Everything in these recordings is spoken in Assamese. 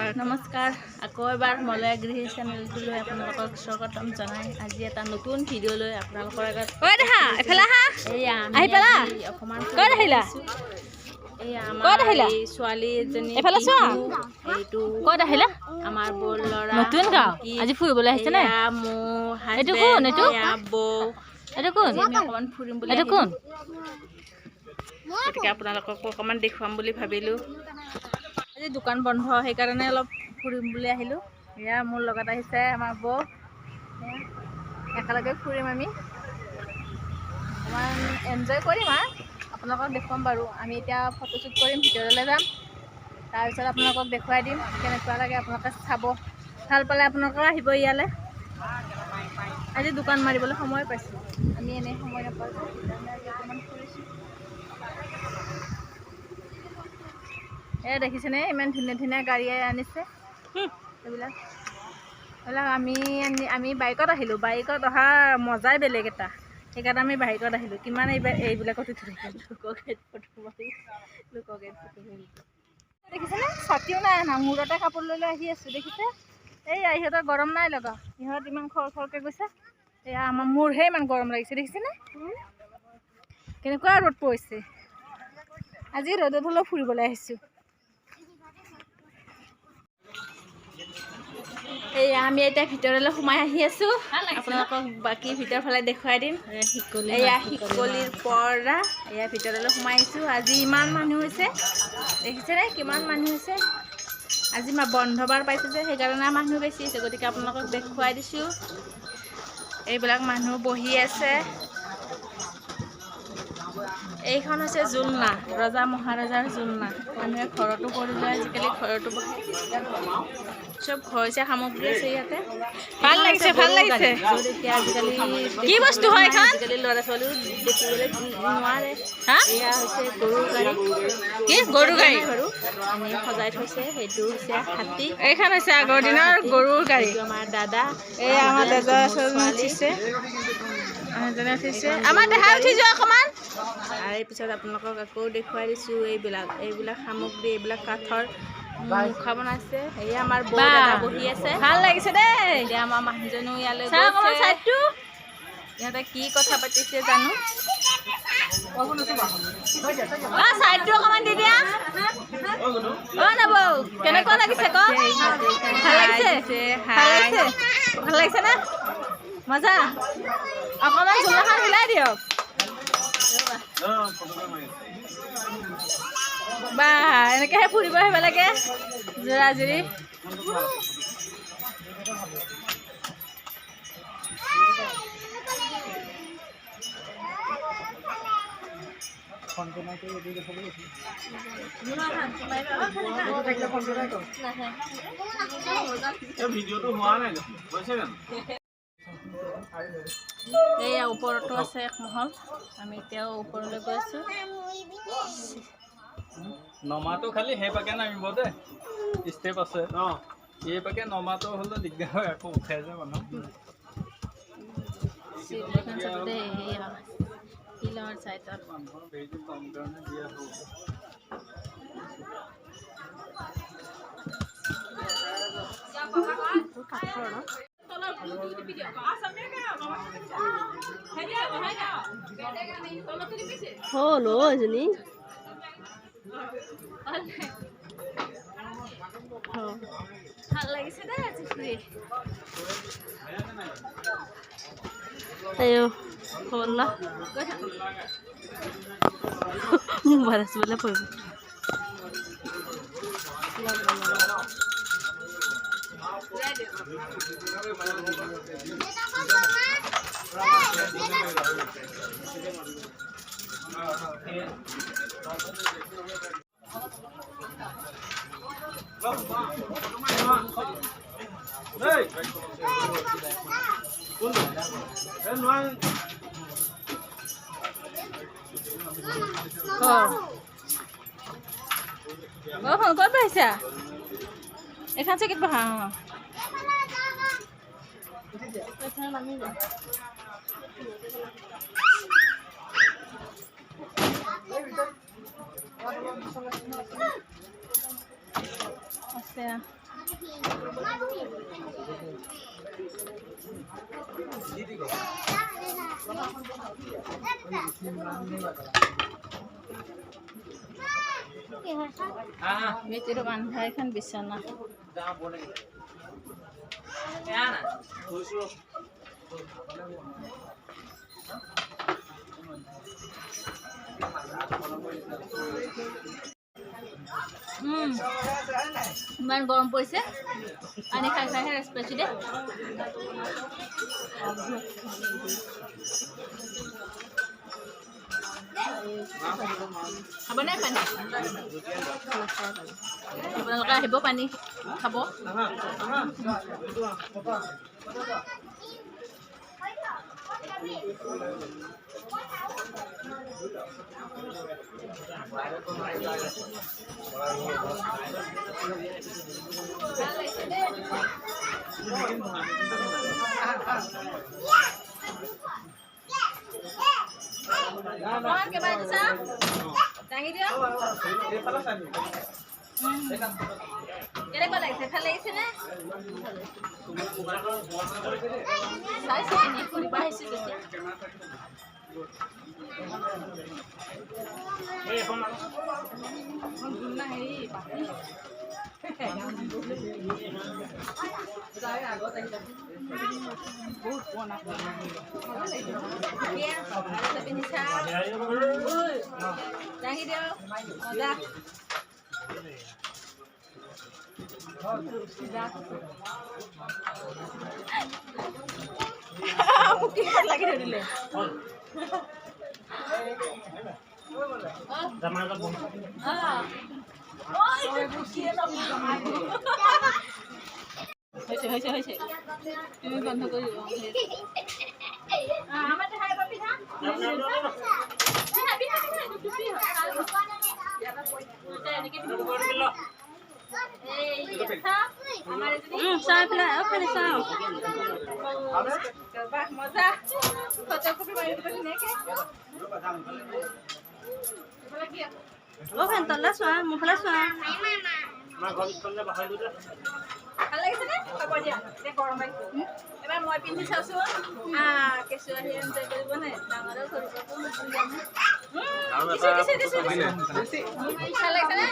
নমস্কাৰ আকৌ এবাৰ মলয়া গৃহী চেনেলটোলৈ আপোনালোকক স্বাগতম জনাই আজি এটা নতুন ভিডিঅ' লৈ আপোনালোকৰ আগত এয়া অকণমান ছোৱালী এজনী এইটো আমাৰ বৰ ল'ৰা নতুন গাঁও আজি ফুৰিবলৈ আহিছে নে অকণমান ফুৰিম বুলি গতিকে আপোনালোকক অকণমান দেখুৱাম বুলি ভাবিলোঁ। আজি দোকান বন্ধ সেইকাৰণে অলপ ফুৰিম বুলি আহিলোঁ। এয়া মোৰ লগত আহিছে আমাৰ বৌ, একেলগে ফুৰিম আমি অকণমান এনজয় কৰিম আৰু আপোনালোকক দেখুৱাম বাৰু। আমি এতিয়া ফটোশ্বুট কৰিম, ভিতৰলৈ যাম, তাৰপিছত আপোনালোকক দেখুৱাই দিম কেনেকুৱা লাগে। আপোনালোকে চাব, ভাল পালে আপোনালোকেও আহিব ইয়ালৈ। আজি দোকান মাৰিবলৈ সময় পাইছোঁ, আমি এনেই সময় নাপাওঁ যে সেইকাৰণে আজি অকণমান ফুৰিছোঁ। এয়া দেখিছেনে ইমান ধুনীয়া ধুনীয়া গাড়ী আনিছে। এইবিলাক আমি বাইকত আহিলোঁ। বাইকত অহা মজাই বেলেগ এটা, সেইকাৰণে আমি বাইকত আহিলোঁ। কিমান এইবিলাকত উঠি দেখিছেনে? ছাতিও নাই অনা, মূৰতে কাপোৰ লৈ লৈ আহি আছোঁ। দেখিছে এইয়া ইহঁতৰ গৰম নাই লগা, ইহঁত ইমান খৰকৈ গৈছে। এয়া আমাৰ মোৰহে ইমান গৰম লাগিছে, দেখিছেনে কেনেকুৱা ৰ'দ পৰিছে। আজি ৰ'দত হ'লেও ফুৰিবলৈ আহিছোঁ। এয়া আমি এতিয়া ভিতৰলৈ সোমাই আহি আছোঁ। আপোনালোকক বাকী ভিতৰৰ ফালে দেখুৱাই দিম। এয়া শিকলিৰ পৰা এয়া ভিতৰলৈ সোমাই আহিছোঁ। আজি ইমান মানুহ হৈছে, দেখিছেনে কিমান মানুহ হৈছে। আজি বন্ধ বাৰ পাইছোঁ যে সেইকাৰণে মানুহ বেছি হৈছে। গতিকে আপোনালোকক দেখুৱাই দিছোঁ। এইবিলাক মানুহ বহি আছে। এইখন হৈছে জোলনা, ৰজা মহাৰজাৰ জোলনা। মানুহে ঘৰতো কৰি লয়, আজিকালি ঘৰতো বহে। চব ঘৰচীয়া সামগ্ৰী আছে ইয়াতে। ভাল লাগিছে, ভাল লাগিছে। এতিয়া আজিকালি কি বস্তু হয় এইখন? আজিকালি ল'ৰা ছোৱালীও দেখিবলৈ নোৱাৰে। এয়া হৈছে গৰুৰ গাড়ী। কি গৰুৰ গাড়ী বাৰু এনেই সজাই থৈছে। সেইটো হৈছে হাতী। এইখন হৈছে আগৰ দিনৰ গৰুৰ গাড়ী। আমাৰ দাদা, এয়া আমাৰ দাদা উঠিছে, আমাৰ দেহা উঠি যোৱা অকণমান। তাৰে পিছত আপোনালোকক আকৌ দেখুৱাই দিছোঁ এইবিলাক সামগ্ৰী। এইবিলাক কাঠৰ মুখা বনাইছে। এয়া আমাৰ বৌ দাদা বহি আছে, ভাল লাগিছে দেই। এতিয়া আমাৰ মানুহজনো ইয়ালৈ গৈছে। ইহঁতে কি কথা পাতিছে জানো। চাইডটো অকণমান দি দিয়া। নবৌ কেনেকুৱা লাগিছে ক? ভাল লাগিছে, ভাল লাগিছে, ভাল লাগিছে নে? মজা। অকণমান জোলনাখন হিলাই দিয়ক। বা এনেকৈহে ফুৰিব আহিব লাগে জোৰা-জুৰি। এয়া ওপৰতো আছে এক মহল। আমি এতিয়াও ওপৰলৈ গৈ আছোঁ। নমাটো খালি সেইপাকে নামিব দেই, ষ্টেপ আছে। এইপাকে নমাটো হ'লে দিগদাৰ হয়, আকৌ উঠাই যায় মানুহ। শিলৰ চাইডত হ'ল এজনী ভাল লাগিছে দেই আজি ফুৰি। হ'ল মোবাইল আছিবলৈ পৰিব। ক'ত বহিছা? এইখন চিকিত বহা। আছে বেটিৰ বান্ধা এখন বিছানা ইমান গৰম পৰিছে পানী খাই খাইহে ৰেষ্ট পাইছোঁ দেই খাব নাই পানী আপোনালোকে আহিব পানী খাব দাঙি দিয়ক কেনেকুৱা লাগিছে ভাল লাগিছে নে চাইছে এনেই ফুৰিব আহিছোঁ তেতিয়া বহুত পুৰণা দাঙি দিয়ক মজা লাগি ধৰিলে হৈছে তুমি বন্ধ কৰি চাই পেলাই খালি চাওঁ মজা ফটোকপি মাৰি দিব ধুনীয়াকে ফেন তললে চোৱা মোৰ ফালে চোৱা ভাল লাগিছে নে হ'ব দিয়া এতিয়া গৰম লাগিছে এবাৰ মই পিন্ধি চাওঁচোন কেঁচু আহি এনজয় কৰিব নে ডাঙৰেও কৰিব ভাল লাগিছে নে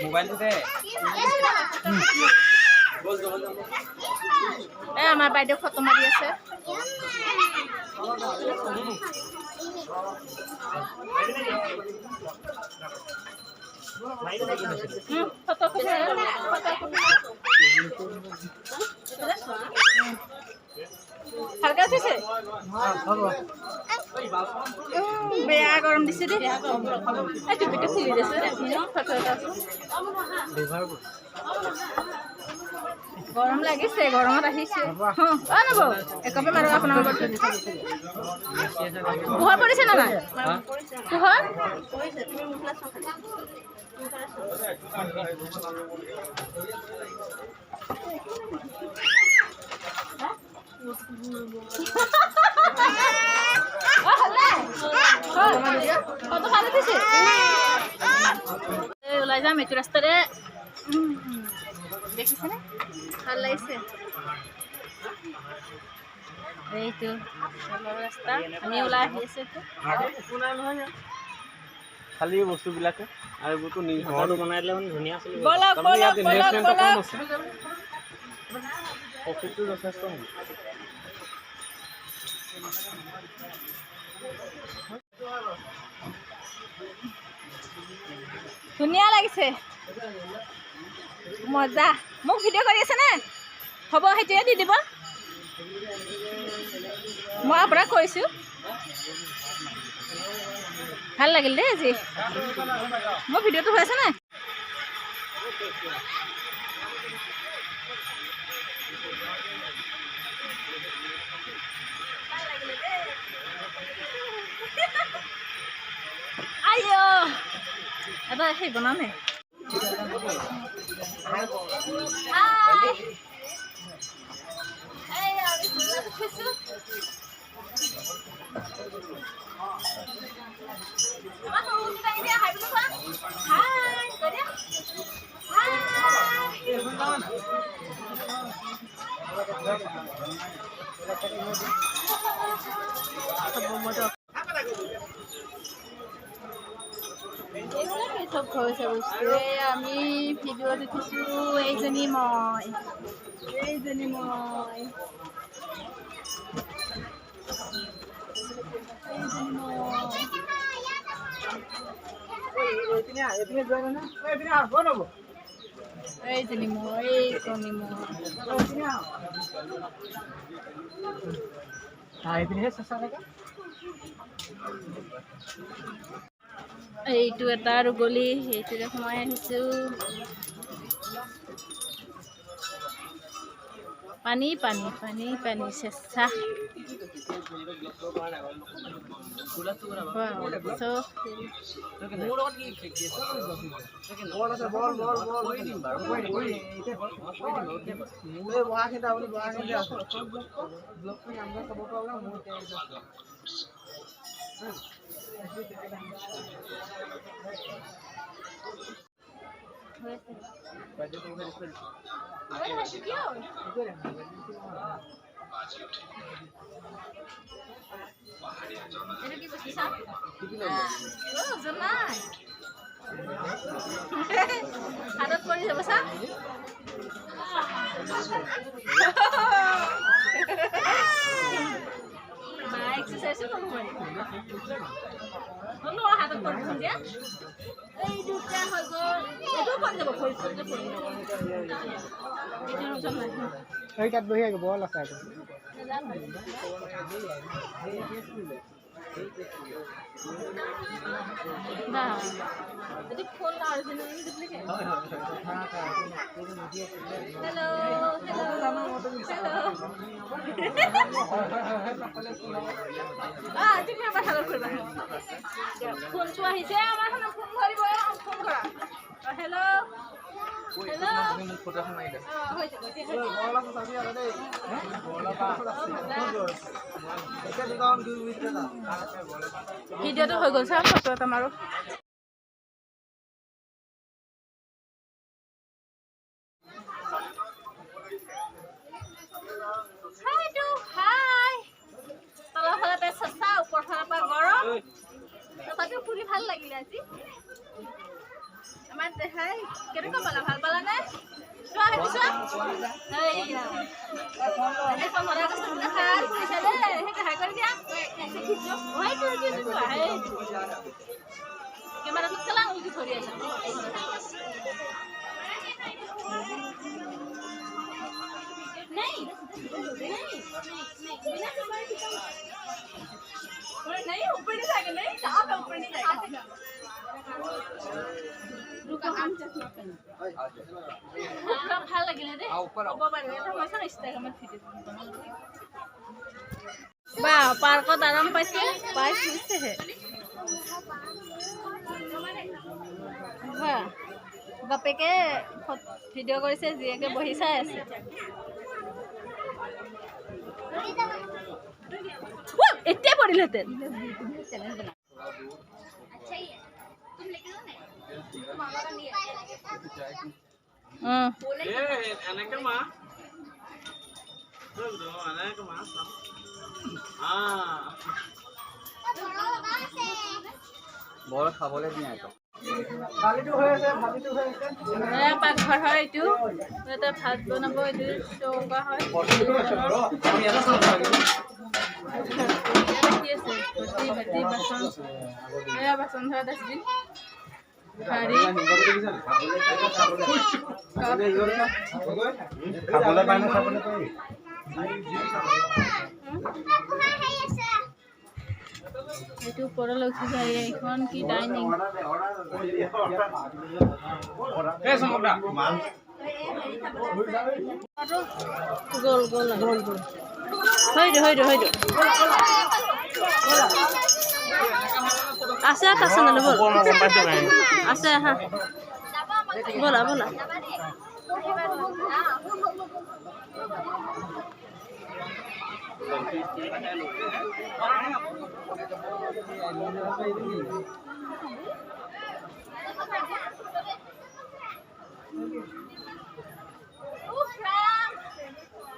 মোবাইলটোতে আমাৰ বাইদেউ ফটো মাৰি আছে ভালকে উঠিছে বেয়া গৰম দিছে দেই টুপিটো খুলি দিছে ফটো এটা গৰম লাগিছে গৰমত আহিছে নব একপে মাৰো আপোনাৰ পোহৰ পৰিছে না নাই পোহৰ ওলাই যাম এইটো ৰাস্তাৰে দেখিছেনে ভাল লাগিছে এইটো ৰাস্তা আমি ওলাই আহি আছে খালি বস্তুবিলাকে আৰু এইবোৰতো ঘৰটো বনাই দিলে মানে ধুনীয়া চলিব প্ৰফিটটো যথেষ্ট হ'ব ধুনীয়া লাগিছে মজা মোক ভিডিঅ' কৰি আছে নে হ'ব সেইটোৱে দি দিব মই আপোনাক কৈছোঁ ভাল লাগিল দেই আজি মোৰ ভিডিঅ'টো হৈ আছে নে আইঅ এটা সেই বনামে Hi. এইবিলাকে চব হৈছে বস্তু। এই আমি ভিডিঅ' দেখিছোঁ, এইজনী মই। এইটো এটা আৰু গলি, সেইটোৰে সোমাই আহিছোঁ। পানী পানী পানী পানী চেঁচা। হাতত পৰি যাব চা। এক্সাৰচাইজো কৰিব পাৰি। হাতত পৰি দিয়া। এই দুটা হৈ গ'ল। এইটো পৰি যাব, তাত বহি আহিব বল আছে আকৌ যদি ফোন ফোনটো আহিছে আমাৰ ফোন কৰিব ফোন কৰা হেল্ল' ভিডিঅ'টো হৈ গ'ল চা ফটো এটা মাৰো ফুৰি ভাল লাগিলে আজি আমাৰ দেখাই কেনেকুৱা পালা ভাল পালা নে চোৱা হেৰি চোৱা এইয়া এখন মৰা গছৰ দেখা কৰিছে দে হেকে হাই কৰি দিয়া এসে খিচো ওই তো চোৱা হে কেমেৰা তো চলা উঠি ধৰি আছে नहीं नहीं ऊपर नहीं जाएगा नहीं कहाँ पे ऊपर नहीं जाएगा रुको हम पूरा ভাল লাগিলে দে ऊपर बारे এটা হইছে ইনস্টাগ্রামত ভিডিও বা পার্কত আরাম পাইছে পাইছেহে বা বাপেকে ভিডিও কৰিছে জিয়াকে বহি চাই আছে इतने पढ़ी लेते বৰ খাবলৈ দিয়া পাকঘৰ হয় এইটো ইয়াতে ভাত বনাব এইটো চৌকা হয় বাচন ধৰা ডাষ্টবিন এইটো ওপৰলৈ উঠি যায় এইখন কি ডাইনিং গোল গোল গোল গোল হৈ আছে আছে নহ'লে বল আছে হা বলা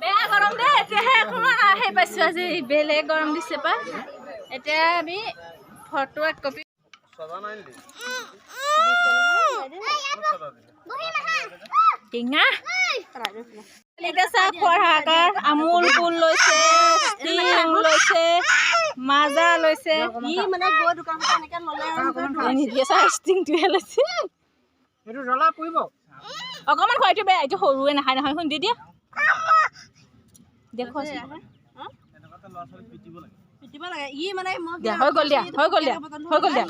বেয়া গৰম দে এতিয়াহে অকণমান আহি পাইছোঁ আজি বেলেগ গৰম দিছে পা এতিয়া আমি ফটো এক কপি টিঙা এতিয়া চাহ খোৱাৰ হাকাৰ আমুল কুল লৈছে ষ্টিং লৈছে মাজা লৈছে ই মানে গৈ দোকানখন এনেকে ল'লে নিদিয়ে চাহ ষ্টিংটোহে লৈছে এইটো জ্বলা পৰিব অকণমান খোৱাইটো বেয়া এইটো সৰুৱে নাখায় নহয় শুন দি দিয়া দেখো পিটিব লাগে ই মানে মই দিয়া হৈ গ'ল দিয়া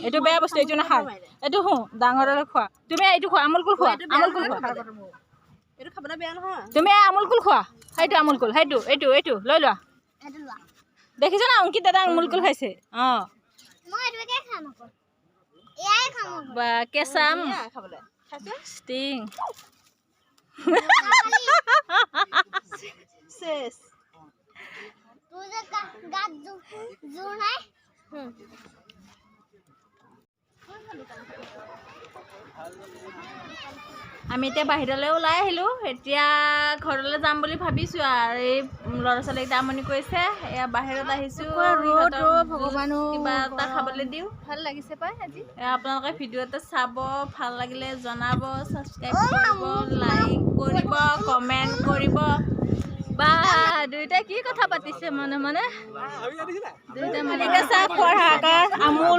এইটো বেয়া বস্তু এইটো নাখায় এইটো ডাঙৰলৈ খোৱা তুমি এইটো খোৱা আমুল কুল খোৱা এইটো খাবলৈ বেয়া নহয় তুমি আমুল কুল খোৱা সেইটো আমুল কুল এইটো লৈ লোৱা দেখিছ না অংকিত দাদা আমুল কুল খাইছে অঁ বা কেঁচা আম খাবলৈ ষ্টিং চেছ আমি এতিয়া বাহিৰলৈ ওলাই আহিলোঁ এতিয়া ঘৰলৈ যাম বুলি ভাবিছোঁ আৰু এই ল'ৰা ছোৱালীকেইটা আমনি কৰিছে এয়া বাহিৰত আহিছোঁ ভগৱানো কিবা এটা খাবলৈ দিওঁ ভাল লাগিছে পাই আজি আপোনালোকে ভিডিঅ' এটা চাব ভাল লাগিলে জনাব ছাবস্ক্ৰাইব কৰিব লাইক কৰিব কমেণ্ট কৰিব বা দুইটাই কি কথা পাতিছে মনে মনে দুইটা মানে চাহ খোৱাৰ হাকাৰ আমুল